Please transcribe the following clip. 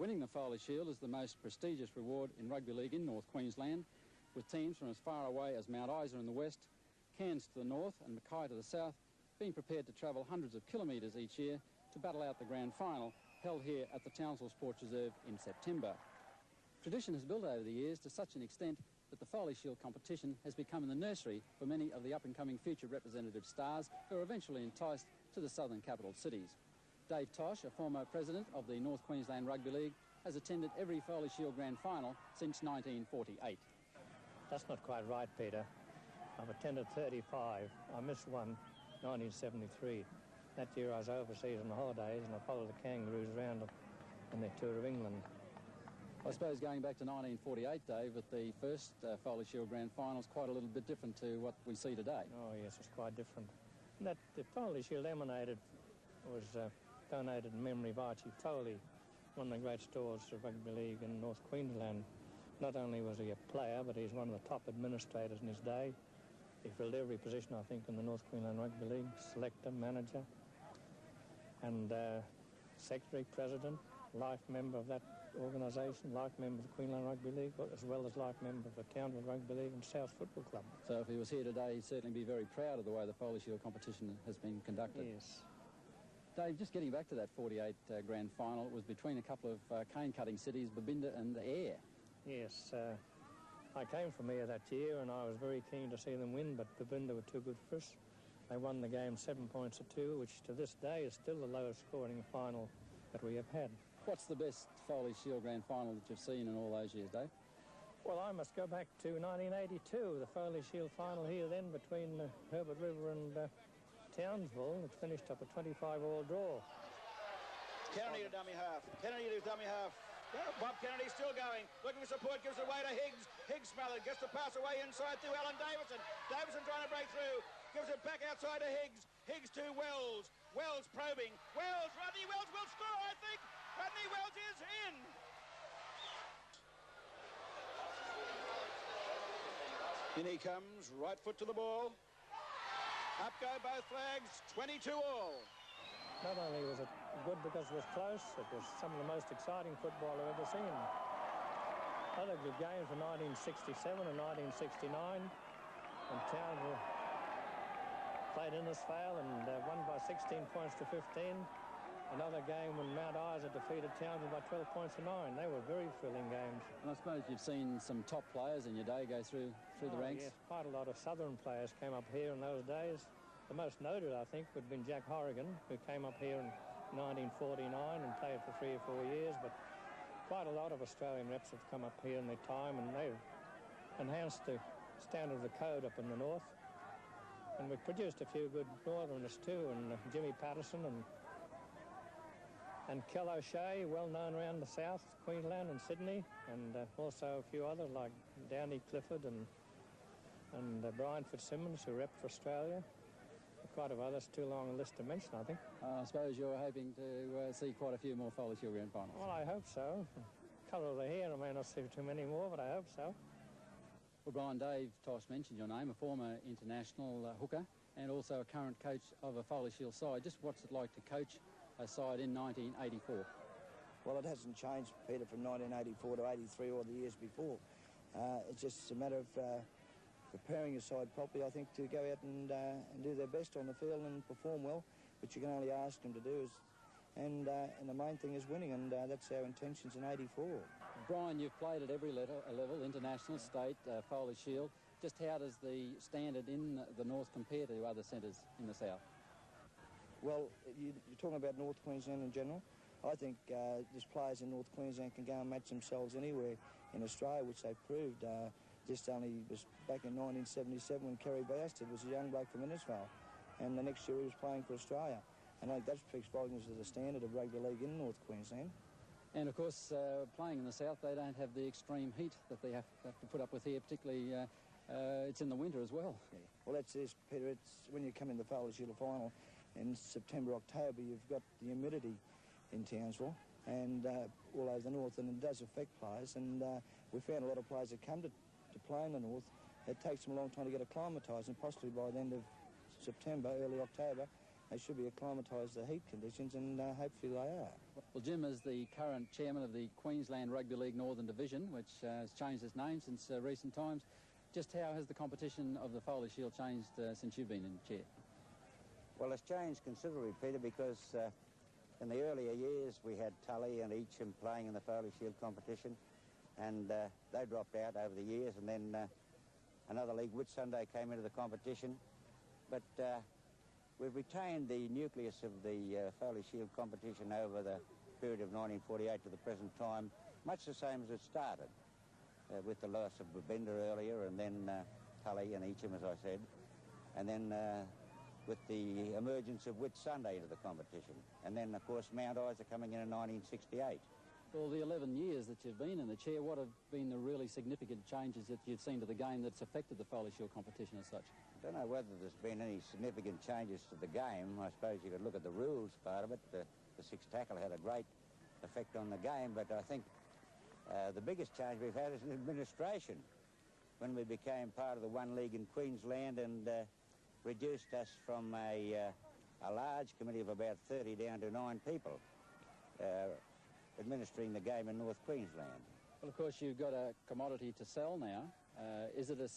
Winning the Foley Shield is the most prestigious reward in rugby league in North Queensland, with teams from as far away as Mount Isa in the west, Cairns to the north and Mackay to the south being prepared to travel hundreds of kilometres each year to battle out the grand final held here at the Townsville Sports Reserve in September. Tradition has built over the years to such an extent that the Foley Shield competition has become the nursery for many of the up-and-coming future representative stars who are eventually enticed to the southern capital cities. Dave Tosh, a former president of the North Queensland Rugby League, has attended every Foley Shield grand final since 1948. That's not quite right, Peter. I've attended 35. I missed one, 1973. That year I was overseas on the holidays and I followed the Kangaroos around on their tour of England. I suppose going back to 1948, Dave, at the first Foley Shield grand final is quite a little bit different to what we see today. Oh, yes, it's quite different. And that the Foley Shield was donated in memory of Archie Foley, one of the great stars of rugby league in North Queensland. Not only was he a player, but he's one of the top administrators in his day. He filled every position, I think, in the North Queensland Rugby League, selector, manager, and secretary, president, life member of that organisation, life member of the Queensland Rugby League, as well as life member of the Townsville Rugby League and South Football Club. So if he was here today, he'd certainly be very proud of the way the Foley Shield competition has been conducted. Yes. Dave, just getting back to that 48 grand final, it was between a couple of cane-cutting cities, Babinda and Ayr. Yes, I came from Ayr that year and I was very keen to see them win, but Babinda were too good for us. They won the game 7 points to 2, which to this day is still the lowest scoring final that we have had. What's the best Foley Shield grand final that you've seen in all those years, Dave? Well, I must go back to 1982, the Foley Shield final here then between Herbert River and Townsville. It finished up a 25-all draw. Kennedy to dummy half. Kennedy to dummy half. Bob Kennedy still going. Looking for support, gives it away to Higgs. Higgs smothered, gets the pass away inside to Alan Davison. Davison trying to break through. Gives it back outside to Higgs. Higgs to Wells. Wells probing. Wells, Rodney Wells will score, I think. Rodney Wells is in. In he comes, right foot to the ball. Up go both flags, 22 all. Not only was it good because it was close, it was some of the most exciting football I've ever seen. Other good games were 1967 and 1969, and Townsville played Innisfail and won by 16 points to 15. Another game when Mount Isa defeated Townsville by 12 points to 9. They were very thrilling games. And I suppose you've seen some top players in your day go through the ranks. Yes, quite a lot of southern players came up here in those days. The most noted, I think, would have been Jack Horrigan, who came up here in 1949 and played for 3 or 4 years. But quite a lot of Australian reps have come up here in their time, and they've enhanced the standard of the code up in the north. And we've produced a few good northerners too, and Jimmy Patterson and Kel O'Shea, well known around the south, Queensland and Sydney, and also a few others like Downey Clifford and Brian Fitzsimmons, who repped for Australia. Quite a others, too long a list to mention, I think. I suppose you're hoping to see quite a few more Foley Shield grand finals. Well, I hope so. Colour of the hair, I may not see too many more, but I hope so. Well, Brian, Dave Tosh mentioned your name, a former international hooker and also a current coach of a Foley Shield side. Just what's it like to coach a side in 1984? Well, it hasn't changed, Peter, from 1984 to 83 or the years before. It's just a matter of preparing your side properly, I think, to go out and do their best on the field and perform well, which you can only ask them to do. And the main thing is winning, and that's our intentions in 84. Brian, you've played at every level, international, state, Foley Shield. Just how does the standard in the north compare to other centres in the south? Well, you're talking about North Queensland in general. I think just players in North Queensland can go and match themselves anywhere in Australia, which they've proved. Just only was back in 1977 when Kerry Bastard was a young bloke from Innisfail, and the next year he was playing for Australia. And I think that speaks volumes to the standard of rugby league in North Queensland. And of course, playing in the south, they don't have the extreme heat that they have to put up with here, particularly it's in the winter as well. Yeah. Well, that's this, Peter. It's when you come in the Foley Shield final in September, October, you've got the humidity in Townsville and all over the north, and it does affect players. And we found a lot of players that come to play in the north, it takes them a long time to get acclimatised, and possibly by the end of September, early October, they should be acclimatised to the heat conditions, and hopefully they are. Well, Jim is the current chairman of the Queensland Rugby League Northern Division, which has changed its name since recent times. Just how has the competition of the Foley Shield changed since you've been in chair? Well, it's changed considerably, Peter, because in the earlier years we had Tully and Eacham playing in the Foley Shield competition, and they dropped out over the years, and then another league, Whitsunday, came into the competition. But we've retained the nucleus of the Foley Shield competition over the period of 1948 to the present time, much the same as it started, with the loss of Babinda earlier, and then Tully and Eacham, as I said, and then with the emergence of Whitsunday into the competition. And then, of course, Mount Isa coming in 1968. Well, the 11 years that you've been in the chair, what have been the really significant changes that you've seen to the game that's affected the Foley Shield competition as such? I don't know whether there's been any significant changes to the game. I suppose you could look at the rules part of it. The six tackle had a great effect on the game, but I think the biggest change we've had is in administration, when we became part of the one league in Queensland and reduced us from a large committee of about 30 down to 9 people administering the game in North Queensland. Well, of course, you've got a commodity to sell now. Is it a